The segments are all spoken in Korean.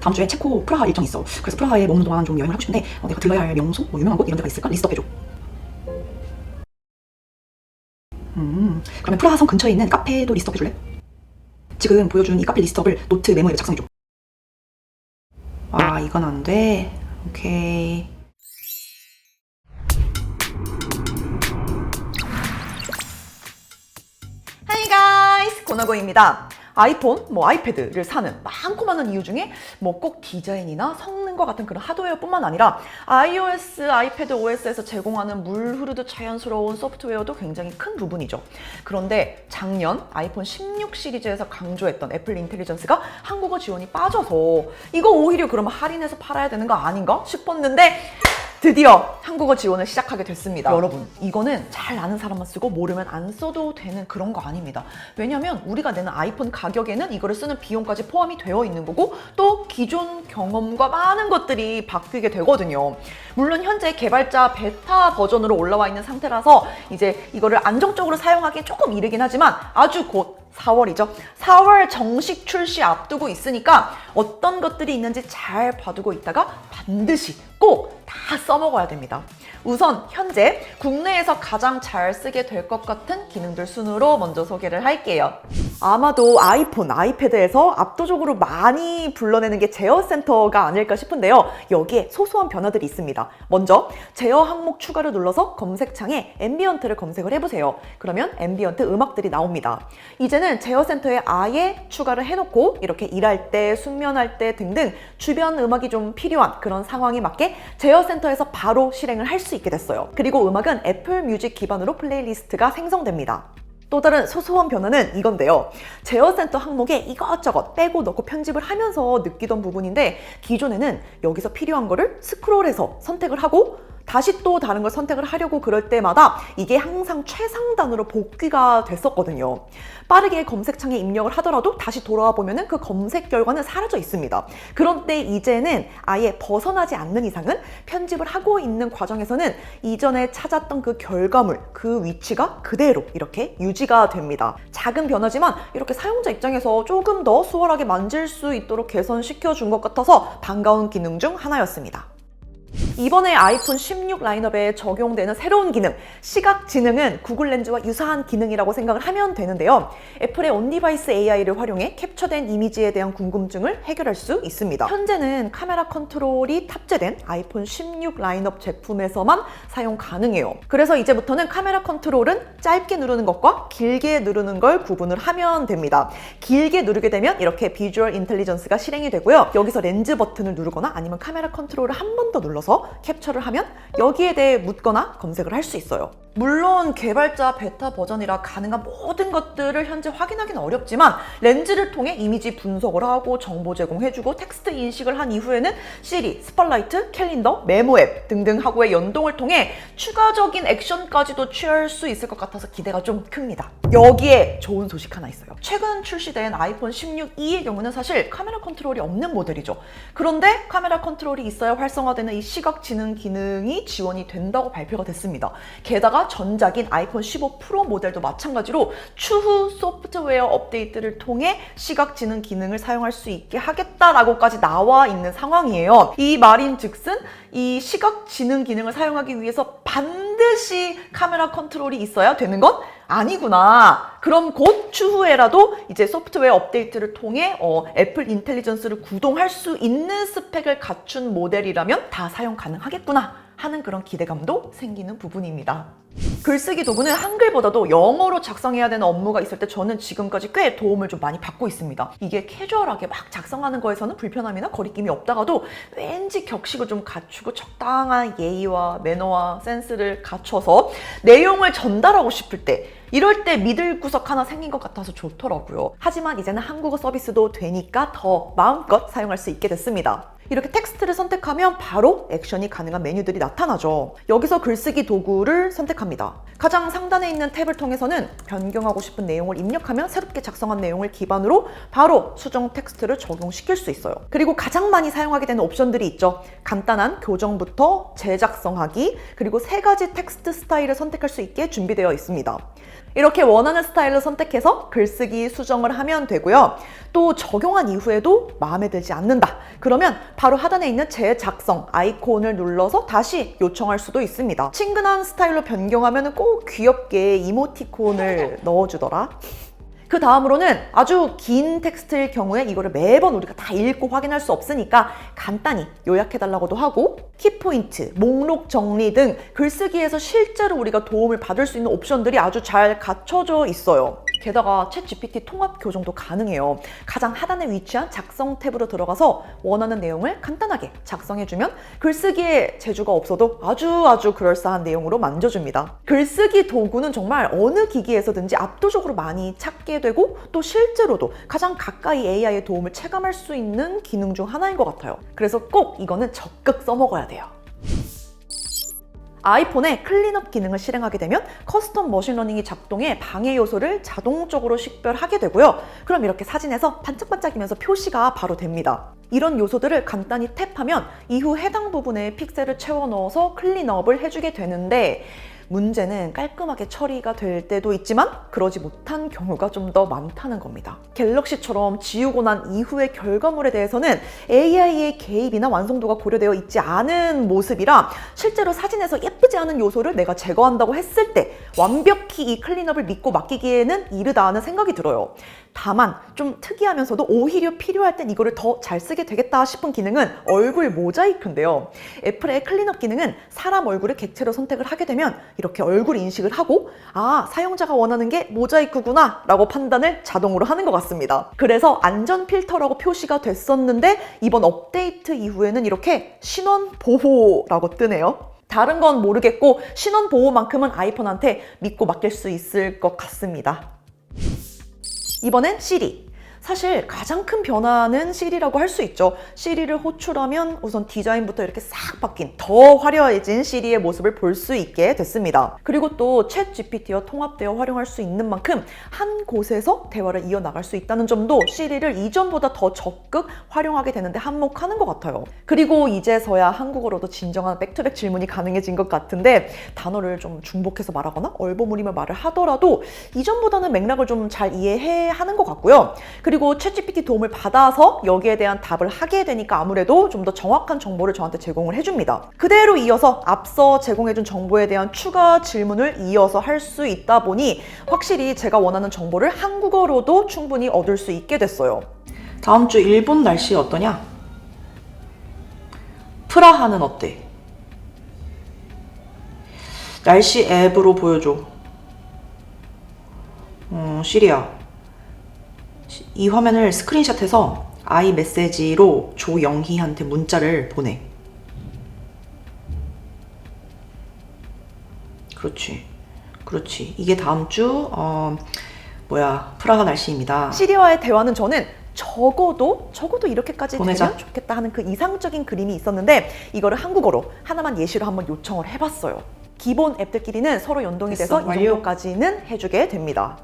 다음 주에 체코 프라하 일정이 있어. 그래서 프라하에 머무는 동안 좀 여행을 하고 싶은데 내가 들러야 할 명소, 뭐 유명한 곳 이런 데가 있을까? 리스트업 해줘. 그러면 프라하 성 근처에 있는 카페도 리스트업 해줄래? 지금 보여준 이 카페 리스트업을 노트 메모에도 작성해줘. 아, 이건 안 돼. 오케이. Hi guys! 고나고입니다. 아이폰, 아이패드를 사는 많고 많은 이유 중에 꼭 디자인이나 성능과 같은 그런 하드웨어뿐만 아니라 iOS, 아이패드 OS에서 제공하는 물 흐르듯 자연스러운 소프트웨어도 굉장히 큰 부분이죠. 그런데 작년 아이폰 16 시리즈에서 강조했던 애플 인텔리전스가 한국어 지원이 빠져서 이거 오히려 그러면 할인해서 팔아야 되는 거 아닌가 싶었는데 드디어 한국어 지원을 시작하게 됐습니다. 여러분, 이거는 잘 아는 사람만 쓰고 모르면 안 써도 되는 그런 거 아닙니다. 왜냐면 우리가 내는 아이폰 가격에는 이거를 쓰는 비용까지 포함이 되어 있는 거고 또 기존 경험과 많은 것들이 바뀌게 되거든요. 물론 현재 개발자 베타 버전으로 올라와 있는 상태라서 이제 이거를 안정적으로 사용하기엔 조금 이르긴 하지만 아주 곧 4월이죠. 4월 정식 출시 앞두고 있으니까 어떤 것들이 있는지 잘 봐두고 있다가 반드시 꼭 다 써먹어야 됩니다. 우선 현재 국내에서 가장 잘 쓰게 될 것 같은 기능들 순으로 먼저 소개를 할게요. 아마도 아이폰, 아이패드에서 압도적으로 많이 불러내는 게 제어 센터가 아닐까 싶은데요. 여기에 소소한 변화들이 있습니다. 먼저 제어 항목 추가를 눌러서 검색창에 앰비언트를 검색을 해보세요. 그러면 앰비언트 음악들이 나옵니다. 이제는 제어 센터에 아예 추가를 해놓고 이렇게 일할 때, 숙면할 때 등등 주변 음악이 좀 필요한 그런 상황에 맞게 제어 센터에서 바로 실행을 할 수 있게 됐어요. 그리고 음악은 애플 뮤직 기반으로 플레이리스트가 생성됩니다. 또 다른 소소한 변화는 이건데요. 제어센터 항목에 이것저것 빼고 넣고 편집을 하면서 느끼던 부분인데 기존에는 여기서 필요한 거를 스크롤해서 선택을 하고 다시 또 다른 걸 선택을 하려고 그럴 때마다 이게 항상 최상단으로 복귀가 됐었거든요. 빠르게 검색창에 입력을 하더라도 다시 돌아와 보면은 그 검색 결과는 사라져 있습니다. 그런데 이제는 아예 벗어나지 않는 이상은 편집을 하고 있는 과정에서는 이전에 찾았던 그 결과물, 그 위치가 그대로 이렇게 유지가 됩니다. 작은 변화지만 이렇게 사용자 입장에서 조금 더 수월하게 만질 수 있도록 개선시켜 준 것 같아서 반가운 기능 중 하나였습니다. 이번에 아이폰 16 라인업에 적용되는 새로운 기능, 시각 지능은 구글 렌즈와 유사한 기능이라고 생각을 하면 되는데요. 애플의 온디바이스 AI를 활용해 캡처된 이미지에 대한 궁금증을 해결할 수 있습니다. 현재는 카메라 컨트롤이 탑재된 아이폰 16 라인업 제품에서만 사용 가능해요. 그래서 이제부터는 카메라 컨트롤은 짧게 누르는 것과 길게 누르는 걸 구분을 하면 됩니다. 길게 누르게 되면 이렇게 비주얼 인텔리전스가 실행이 되고요. 여기서 렌즈 버튼을 누르거나 아니면 카메라 컨트롤을 한 번 더 눌러서 캡처를 하면 여기에 대해 묻거나 검색을 할 수 있어요. 물론 개발자 베타 버전이라 가능한 모든 것들을 현재 확인하기는 어렵지만 렌즈를 통해 이미지 분석을 하고 정보 제공해주고 텍스트 인식을 한 이후에는 시리, 스팟라이트, 캘린더, 메모 앱 등등 하고의 연동을 통해 추가적인 액션까지도 취할 수 있을 것 같아서 기대가 좀 큽니다. 여기에 좋은 소식 하나 있어요. 최근 출시된 아이폰 16E의 경우는 사실 카메라 컨트롤이 없는 모델이죠. 그런데 카메라 컨트롤이 있어야 활성화되는 이 시각 지능 기능이 지원이 된다고 발표가 됐습니다. 게다가 전작인 아이폰 15 프로 모델도 마찬가지로 추후 소프트웨어 업데이트를 통해 시각지능 기능을 사용할 수 있게 하겠다라고까지 나와 있는 상황이에요. 이 말인즉슨 이 시각지능 기능을 사용하기 위해서 반드시 카메라 컨트롤이 있어야 되는 건 아니구나. 그럼 곧 추후에라도 이제 소프트웨어 업데이트를 통해 애플 인텔리전스를 구동할 수 있는 스펙을 갖춘 모델이라면 다 사용 가능하겠구나 하는 그런 기대감도 생기는 부분입니다. 글쓰기 도구는 한글보다도 영어로 작성해야 되는 업무가 있을 때 저는 지금까지 꽤 도움을 좀 많이 받고 있습니다. 이게 캐주얼하게 막 작성하는 거에서는 불편함이나 거리낌이 없다가도 왠지 격식을 좀 갖추고 적당한 예의와 매너와 센스를 갖춰서 내용을 전달하고 싶을 때 이럴 때 믿을 구석 하나 생긴 것 같아서 좋더라고요. 하지만 이제는 한국어 서비스도 되니까 더 마음껏 사용할 수 있게 됐습니다. 이렇게 텍스트를 선택하면 바로 액션이 가능한 메뉴들이 나타나죠. 여기서 글쓰기 도구를 선택합니다. 가장 상단에 있는 탭을 통해서는 변경하고 싶은 내용을 입력하면 새롭게 작성한 내용을 기반으로 바로 수정 텍스트를 적용시킬 수 있어요. 그리고 가장 많이 사용하게 되는 옵션들이 있죠. 간단한 교정부터 재작성하기, 그리고 3가지 텍스트 스타일을 선택할 수 있게 준비되어 있습니다. 이렇게 원하는 스타일을 선택해서 글쓰기 수정을 하면 되고요. 또 적용한 이후에도 마음에 들지 않는다. 그러면 바로 하단에 있는 재작성 아이콘을 눌러서 다시 요청할 수도 있습니다. 친근한 스타일로 변경하면 꼭 귀엽게 이모티콘을 넣어주더라. 그 다음으로는 아주 긴 텍스트일 경우에 이거를 매번 우리가 다 읽고 확인할 수 없으니까 간단히 요약해달라고도 하고, 키포인트, 목록 정리 등 글쓰기에서 실제로 우리가 도움을 받을 수 있는 옵션들이 아주 잘 갖춰져 있어요. 게다가 챗GPT 통합 교정도 가능해요. 가장 하단에 위치한 작성 탭으로 들어가서 원하는 내용을 간단하게 작성해주면 글쓰기에 재주가 없어도 아주 그럴싸한 내용으로 만져줍니다. 글쓰기 도구는 정말 어느 기기에서든지 압도적으로 많이 찾게 되고, 또 실제로도 가장 가까이 AI의 도움을 체감할 수 있는 기능 중 하나인 것 같아요. 그래서 꼭 이거는 적극 써먹어야 돼요. 아이폰에 클린업 기능을 실행하게 되면 커스텀 머신러닝이 작동해 방해 요소를 자동적으로 식별하게 되고요. 그럼 이렇게 사진에서 반짝반짝이면서 표시가 바로 됩니다. 이런 요소들을 간단히 탭하면 이후 해당 부분에 픽셀을 채워 넣어서 클린업을 해주게 되는데, 문제는 깔끔하게 처리가 될 때도 있지만 그러지 못한 경우가 좀 더 많다는 겁니다. 갤럭시처럼 지우고 난 이후의 결과물에 대해서는 AI의 개입이나 완성도가 고려되어 있지 않은 모습이라 실제로 사진에서 예쁘지 않은 요소를 내가 제거한다고 했을 때 완벽히 이 클린업을 믿고 맡기기에는 이르다 하는 생각이 들어요. 다만 좀 특이하면서도 오히려 필요할 땐 이거를 더 잘 쓰게 되겠다 싶은 기능은 얼굴 모자이크인데요. 애플의 클린업 기능은 사람 얼굴을 객체로 선택을 하게 되면 이렇게 얼굴 인식을 하고, 아, 사용자가 원하는 게 모자이크구나 라고 판단을 자동으로 하는 것 같습니다. 그래서 안전 필터라고 표시가 됐었는데 이번 업데이트 이후에는 이렇게 신원 보호라고 뜨네요. 다른 건 모르겠고 신원 보호만큼은 아이폰한테 믿고 맡길 수 있을 것 같습니다. 이번엔 시리. 사실 가장 큰 변화는 시리라고 할 수 있죠. 시리를 호출하면 우선 디자인부터 이렇게 싹 바뀐 더 화려해진 시리의 모습을 볼 수 있게 됐습니다. 그리고 또 챗 GPT와 통합되어 활용할 수 있는 만큼 한 곳에서 대화를 이어나갈 수 있다는 점도 시리를 이전보다 더 적극 활용하게 되는데 한몫하는 것 같아요. 그리고 이제서야 한국어로도 진정한 백투백 질문이 가능해진 것 같은데, 단어를 좀 중복해서 말하거나 얼버무리며 말을 하더라도 이전보다는 맥락을 좀 잘 이해해야 하는 것 같고요. 그리고 챗GPT 도움을 받아서 여기에 대한 답을 하게 되니까 아무래도 좀 더 정확한 정보를 저한테 제공을 해줍니다. 그대로 이어서 앞서 제공해준 정보에 대한 추가 질문을 이어서 할 수 있다 보니 확실히 제가 원하는 정보를 한국어로도 충분히 얻을 수 있게 됐어요. 다음 주 일본 날씨 어떠냐? 프라하는 어때? 날씨 앱으로 보여줘. 시리야, 이 화면을 스크린샷해서 아이 메시지로 조영희한테 문자를 보내. 그렇지. 이게 다음 주 프라하 날씨입니다. 시리와의 대화는 저는 적어도 이렇게까지 보내자. 되면 좋겠다 하는 그 이상적인 그림이 있었는데, 이거를 한국어로 하나만 예시로 한번 요청을 해봤어요. 기본 앱들끼리는 서로 연동이 돼서 이 정도까지는 해주게 됩니다.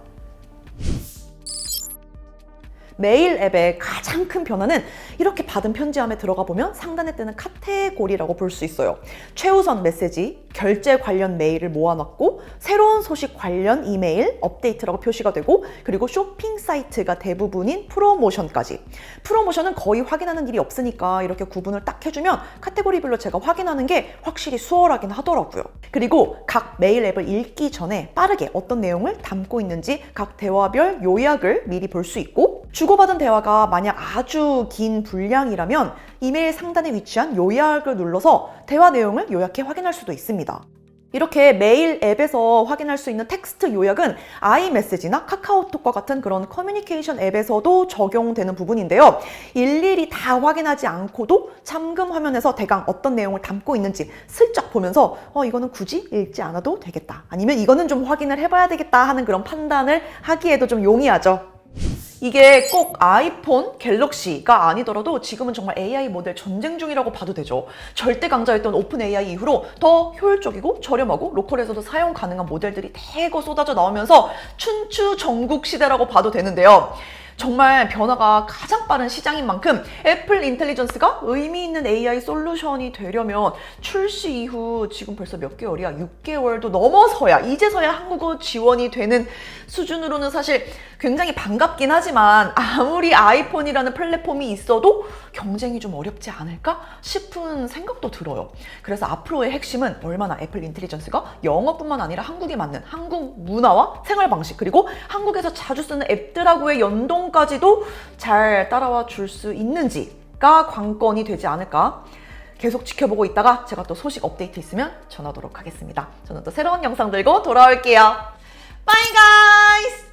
메일 앱의 가장 큰 변화는 이렇게 받은 편지함에 들어가 보면 상단에 뜨는 카테고리라고 볼 수 있어요. 최우선 메시지, 결제 관련 메일을 모아놨고, 새로운 소식 관련 이메일, 업데이트라고 표시가 되고, 그리고 쇼핑 사이트가 대부분인 프로모션까지. 프로모션은 거의 확인하는 일이 없으니까 이렇게 구분을 딱 해주면 카테고리별로 제가 확인하는 게 확실히 수월하긴 하더라고요. 그리고 각 메일 앱을 읽기 전에 빠르게 어떤 내용을 담고 있는지 각 대화별 요약을 미리 볼 수 있고, 주고받은 대화가 만약 아주 긴 분량이라면 이메일 상단에 위치한 요약을 눌러서 대화 내용을 요약해 확인할 수도 있습니다. 이렇게 메일 앱에서 확인할 수 있는 텍스트 요약은 아이메시지나 카카오톡과 같은 그런 커뮤니케이션 앱에서도 적용되는 부분인데요. 일일이 다 확인하지 않고도 잠금 화면에서 대강 어떤 내용을 담고 있는지 슬쩍 보면서 이거는 굳이 읽지 않아도 되겠다, 아니면 이거는 좀 확인을 해봐야 되겠다 하는 그런 판단을 하기에도 좀 용이하죠. 이게 꼭 아이폰, 갤럭시가 아니더라도 지금은 정말 AI 모델 전쟁 중이라고 봐도 되죠. 절대 강자였던 오픈 AI 이후로 더 효율적이고 저렴하고 로컬에서도 사용 가능한 모델들이 대거 쏟아져 나오면서 춘추 전국 시대라고 봐도 되는데요. 정말 변화가 가장 빠른 시장인 만큼 애플 인텔리전스가 의미 있는 AI 솔루션이 되려면 출시 이후 지금 벌써 몇 개월이야? 6개월도 넘어서야 이제서야 한국어 지원이 되는 수준으로는 사실 굉장히 반갑긴 하지만 아무리 아이폰이라는 플랫폼이 있어도 경쟁이 좀 어렵지 않을까 싶은 생각도 들어요. 그래서 앞으로의 핵심은 얼마나 애플 인텔리전스가 영어뿐만 아니라 한국에 맞는 한국 문화와 생활 방식 그리고 한국에서 자주 쓰는 앱들하고의 연동까지도 잘 따라와 줄 수 있는지가 관건이 되지 않을까. 계속 지켜보고 있다가 제가 또 소식 업데이트 있으면 전하도록 하겠습니다. 저는 또 새로운 영상 들고 돌아올게요. Bye guys!